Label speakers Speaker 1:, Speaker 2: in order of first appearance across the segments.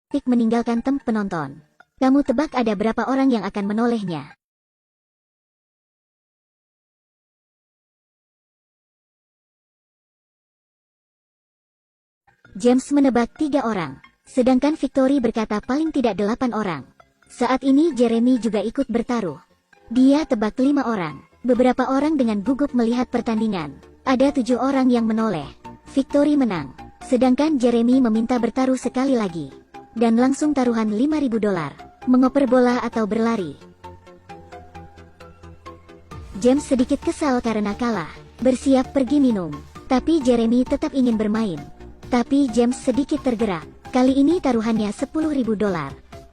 Speaker 1: Tik meninggalkan tempat penonton. Kamu tebak ada berapa orang yang akan menolehnya? James menebak 3 orang. Sedangkan Victory berkata paling tidak 8 orang. Saat ini Jeremy juga ikut bertaruh. Dia tebak 5 orang. Beberapa orang dengan gugup melihat pertandingan. Ada 7 orang yang menoleh. Victory menang. Sedangkan Jeremy meminta bertaruh sekali lagi. Dan langsung taruhan $5.000. Mengoper bola atau berlari. James sedikit kesal karena kalah. Bersiap pergi minum. Tapi Jeremy tetap ingin bermain. Tapi James sedikit tergerak. Kali ini taruhannya $10.000.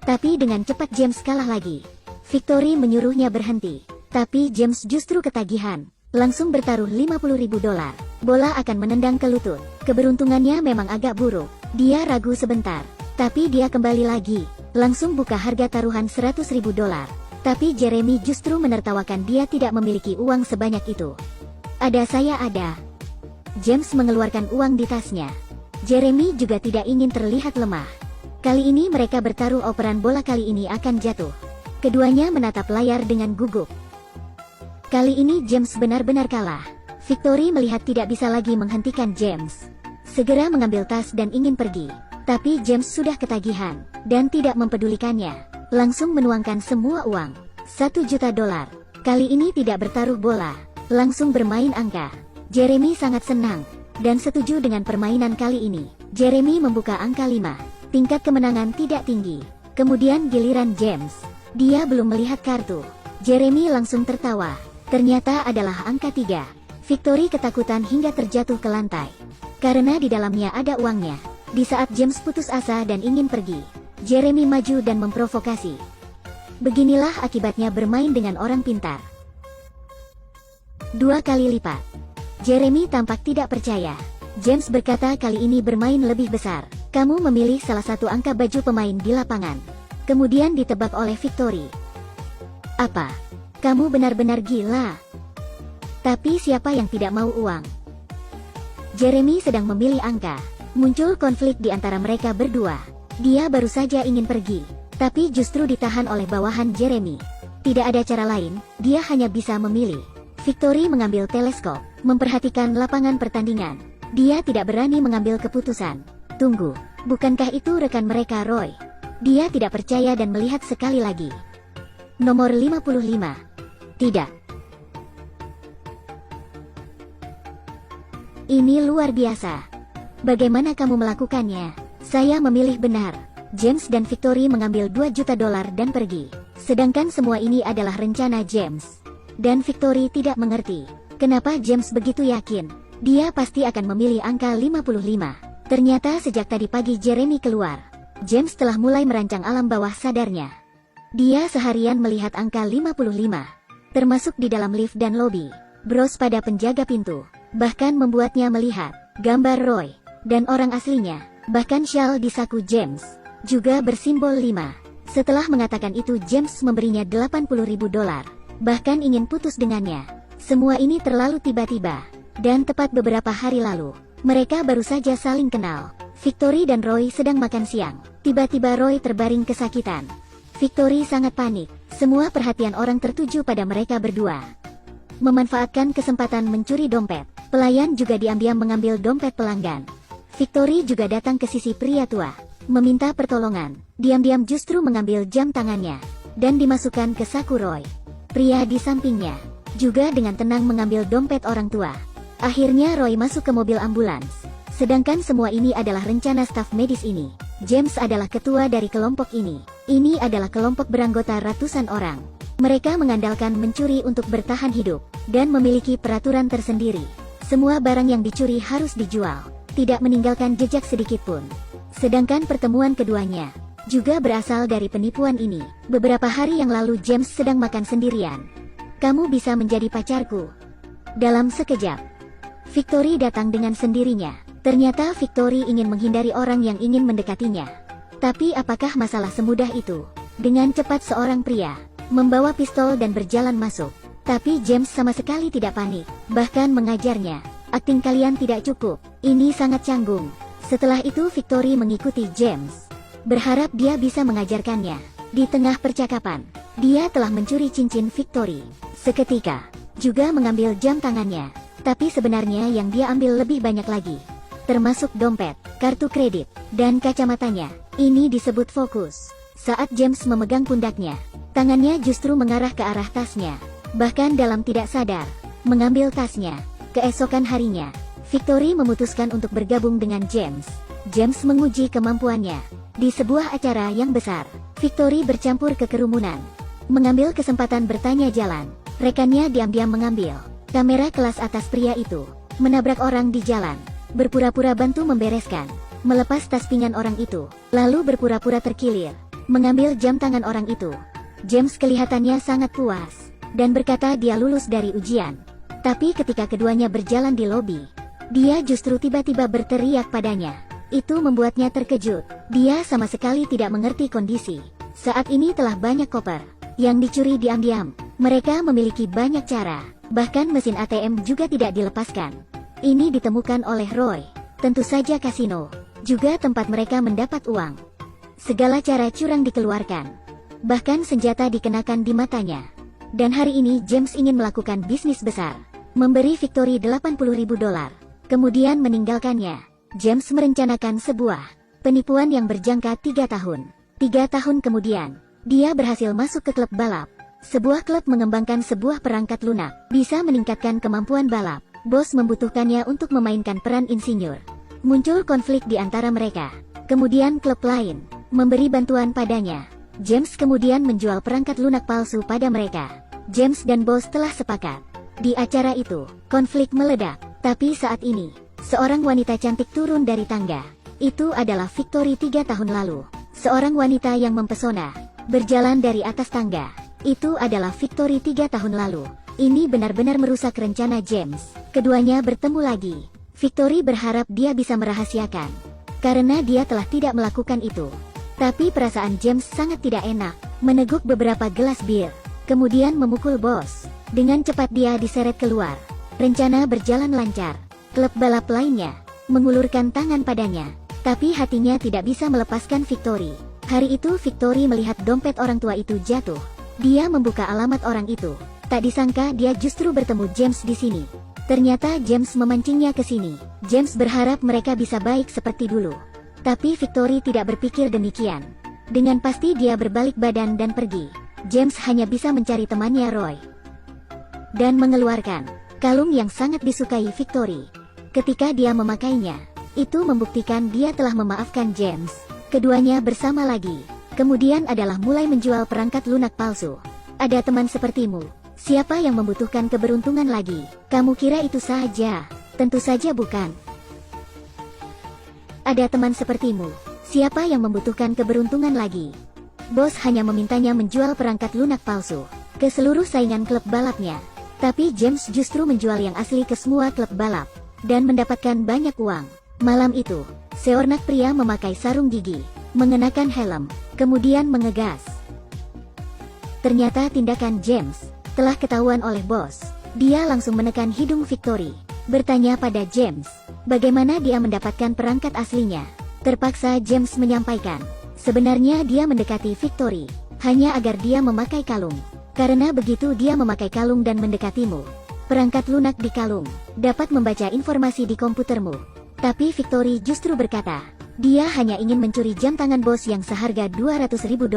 Speaker 1: Tapi dengan cepat James kalah lagi. Victory menyuruhnya berhenti. Tapi James justru ketagihan. Langsung bertaruh $50.000. Bola akan menendang ke lutut. Keberuntungannya memang agak buruk. Dia ragu sebentar. Tapi dia kembali lagi. Langsung buka harga taruhan $100.000. Tapi Jeremy justru menertawakan dia tidak memiliki uang sebanyak itu. Saya ada. James mengeluarkan uang di tasnya. Jeremy juga tidak ingin terlihat lemah. Kali ini mereka bertaruh operan bola kali ini akan jatuh. Keduanya menatap layar dengan gugup. Kali ini James benar-benar kalah. Victory melihat tidak bisa lagi menghentikan James. Segera mengambil tas dan ingin pergi. Tapi James sudah ketagihan, dan tidak mempedulikannya. Langsung menuangkan semua uang. $1 juta. Kali ini tidak bertaruh bola. Langsung bermain angka. Jeremy sangat senang. Dan setuju dengan permainan kali ini. Jeremy membuka angka 5. Tingkat kemenangan tidak tinggi. Kemudian giliran James. Dia belum melihat kartu. Jeremy langsung tertawa. Ternyata adalah angka 3. Victory ketakutan hingga terjatuh ke lantai. Karena di dalamnya ada uangnya. Di saat James putus asa dan ingin pergi, Jeremy maju dan memprovokasi. Beginilah akibatnya bermain dengan orang pintar. 2 kali lipat. Jeremy tampak tidak percaya. James berkata kali ini bermain lebih besar. Kamu memilih salah satu angka baju pemain di lapangan. Kemudian ditebak oleh Victory. Apa? Kamu benar-benar gila. Tapi siapa yang tidak mau uang? Jeremy sedang memilih angka. Muncul konflik di antara mereka berdua. Dia baru saja ingin pergi. Tapi justru ditahan oleh bawahan Jeremy. Tidak ada cara lain, dia hanya bisa memilih. Victory mengambil teleskop, memperhatikan lapangan pertandingan. Dia tidak berani mengambil keputusan. Tunggu, bukankah itu rekan mereka Roy? Dia tidak percaya dan melihat sekali lagi. Nomor 55. Tidak. Ini luar biasa. Bagaimana kamu melakukannya? Saya memilih benar. James dan Victory mengambil $2 juta dan pergi. Sedangkan semua ini adalah rencana James. Dan Victory tidak mengerti. Kenapa James begitu yakin? Dia pasti akan memilih angka 55. Ternyata sejak tadi pagi Jeremy keluar. James telah mulai merancang alam bawah sadarnya. Dia seharian melihat angka 55. Termasuk di dalam lift dan lobi. Bros pada penjaga pintu. Bahkan membuatnya melihat gambar Roy. Dan orang aslinya. Bahkan shawl di saku James. Juga bersimbol 5. Setelah mengatakan itu James memberinya $80.000. Bahkan ingin putus dengannya. Semua ini terlalu tiba-tiba. Dan tepat beberapa hari lalu, mereka baru saja saling kenal. Victory dan Roy sedang makan siang. Tiba-tiba Roy terbaring kesakitan. Victory sangat panik. Semua perhatian orang tertuju pada mereka berdua. Memanfaatkan kesempatan mencuri dompet. Pelayan juga diam-diam mengambil dompet pelanggan. Victory juga datang ke sisi pria tua. Meminta pertolongan. Diam-diam justru mengambil jam tangannya. Dan dimasukkan ke saku Roy. Pria di sampingnya juga dengan tenang mengambil dompet orang tua. Akhirnya Roy masuk ke mobil ambulans. Sedangkan semua ini adalah rencana staf medis ini. James adalah ketua dari kelompok ini. Ini adalah kelompok beranggota ratusan orang. Mereka mengandalkan mencuri untuk bertahan hidup. Dan memiliki peraturan tersendiri. Semua barang yang dicuri harus dijual. Tidak meninggalkan jejak sedikit pun. Sedangkan pertemuan keduanya juga berasal dari penipuan ini. Beberapa hari yang lalu James sedang makan sendirian. Kamu bisa menjadi pacarku. Dalam sekejap, Victory datang dengan sendirinya. Ternyata Victory ingin menghindari orang yang ingin mendekatinya. Tapi apakah masalah semudah itu? Dengan cepat seorang pria membawa pistol dan berjalan masuk. Tapi James sama sekali tidak panik. Bahkan mengajarnya, akting kalian tidak cukup. Ini sangat canggung. Setelah itu Victory mengikuti James. berharap dia bisa mengajarkannya. Di tengah percakapan, dia telah mencuri cincin Victory. Seketika, juga mengambil jam tangannya. Tapi sebenarnya yang dia ambil lebih banyak lagi, termasuk dompet, kartu kredit, dan kacamatanya. Ini disebut fokus. Saat James memegang pundaknya, tangannya justru mengarah ke arah tasnya. Bahkan dalam tidak sadar, mengambil tasnya. Keesokan harinya, Victory memutuskan untuk bergabung dengan James. James menguji kemampuannya. Di sebuah acara yang besar, Victory bercampur ke kerumunan. Mengambil kesempatan bertanya jalan, rekannya diam-diam mengambil kamera kelas atas pria itu. Menabrak orang di jalan, berpura-pura bantu membereskan, melepas tas pinggan orang itu, lalu berpura-pura terkilir, mengambil jam tangan orang itu. James kelihatannya sangat puas, dan berkata dia lulus dari ujian. Tapi ketika keduanya berjalan di lobi, dia justru tiba-tiba berteriak padanya. Itu membuatnya terkejut. Dia sama sekali tidak mengerti kondisi. Saat ini telah banyak koper yang dicuri diam-diam. Mereka memiliki banyak cara. Bahkan mesin ATM juga tidak dilepaskan. Ini ditemukan oleh Roy. Tentu saja kasino, juga tempat mereka mendapat uang. Segala cara curang dikeluarkan. Bahkan senjata dikenakan di matanya. Dan hari ini James ingin melakukan bisnis besar. Memberi Victory $80.000, kemudian meninggalkannya. James merencanakan sebuah penipuan yang berjangka 3 tahun. 3 tahun kemudian, dia berhasil masuk ke klub balap. Sebuah klub mengembangkan sebuah perangkat lunak, bisa meningkatkan kemampuan balap. Bos membutuhkannya untuk memainkan peran insinyur. Muncul konflik di antara mereka. Kemudian klub lain memberi bantuan padanya. James kemudian menjual perangkat lunak palsu pada mereka. James dan bos telah sepakat. Di acara itu, konflik meledak. Tapi saat ini, seorang wanita cantik turun dari tangga. Itu adalah Victory 3 tahun lalu. Seorang wanita yang mempesona, berjalan dari atas tangga. Itu adalah Victory 3 tahun lalu. Ini benar-benar merusak rencana James. Keduanya bertemu lagi. Victory berharap dia bisa merahasiakan, karena dia telah tidak melakukan itu. Tapi perasaan James sangat tidak enak. Meneguk beberapa gelas bir, kemudian memukul bos. Dengan cepat dia diseret keluar. Rencana berjalan lancar. Klub balap lainnya mengulurkan tangan padanya, tapi hatinya tidak bisa melepaskan Victory. Hari itu Victory melihat dompet orang tua itu jatuh. Dia membuka alamat orang itu. Tak disangka dia justru bertemu James di sini. Ternyata James memancingnya ke sini. James berharap mereka bisa baik seperti dulu. Tapi Victory tidak berpikir demikian. Dengan pasti dia berbalik badan dan pergi. James hanya bisa mencari temannya Roy dan mengeluarkan kalung yang sangat disukai Victory. Ketika dia memakainya, itu membuktikan dia telah memaafkan James. Keduanya bersama lagi. Kemudian adalah mulai menjual perangkat lunak palsu. Ada teman sepertimu. Siapa yang membutuhkan keberuntungan lagi? Kamu kira itu saja? Tentu saja bukan. Ada teman sepertimu. Siapa yang membutuhkan keberuntungan lagi? Bos hanya memintanya menjual perangkat lunak palsu ke seluruh saingan klub balapnya. Tapi James justru menjual yang asli ke semua klub balap, dan mendapatkan banyak uang. Malam itu, seorang pria memakai sarung gigi, mengenakan helm, kemudian mengegas. Ternyata tindakan James telah ketahuan oleh bos. Dia langsung menekan hidung Victory, bertanya pada James, bagaimana dia mendapatkan perangkat aslinya. Terpaksa James menyampaikan, sebenarnya dia mendekati Victory hanya agar dia memakai kalung. Karena begitu dia memakai kalung dan mendekatimu, perangkat lunak di kalung dapat membaca informasi di komputermu. Tapi Victory justru berkata, dia hanya ingin mencuri jam tangan bos yang seharga $200.000.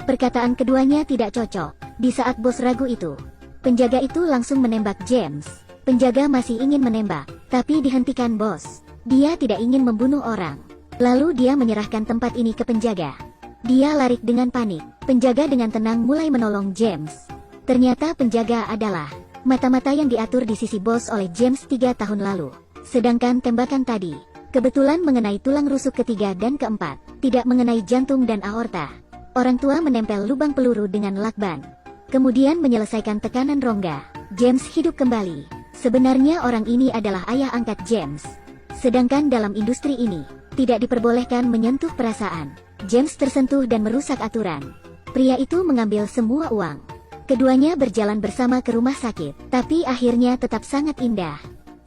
Speaker 1: Perkataan keduanya tidak cocok. Di saat bos ragu itu, penjaga itu langsung menembak James. Penjaga masih ingin menembak, tapi dihentikan bos. Dia tidak ingin membunuh orang. Lalu dia menyerahkan tempat ini ke penjaga. Dia lari dengan panik. Penjaga dengan tenang mulai menolong James. Ternyata penjaga adalah mata-mata yang diatur di sisi bos oleh James 3 tahun lalu. Sedangkan tembakan tadi kebetulan mengenai tulang rusuk ketiga dan keempat, tidak mengenai jantung dan aorta. Orang tua menempel lubang peluru dengan lakban, kemudian menyelesaikan tekanan rongga. James hidup kembali. Sebenarnya orang ini adalah ayah angkat James. Sedangkan dalam industri ini, tidak diperbolehkan menyentuh perasaan. James tersentuh dan merusak aturan. Pria itu mengambil semua uang. Keduanya berjalan bersama ke rumah sakit, tapi akhirnya tetap sangat indah.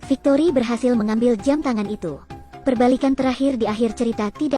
Speaker 1: Victory berhasil mengambil jam tangan itu. Perbalikan terakhir di akhir cerita tidak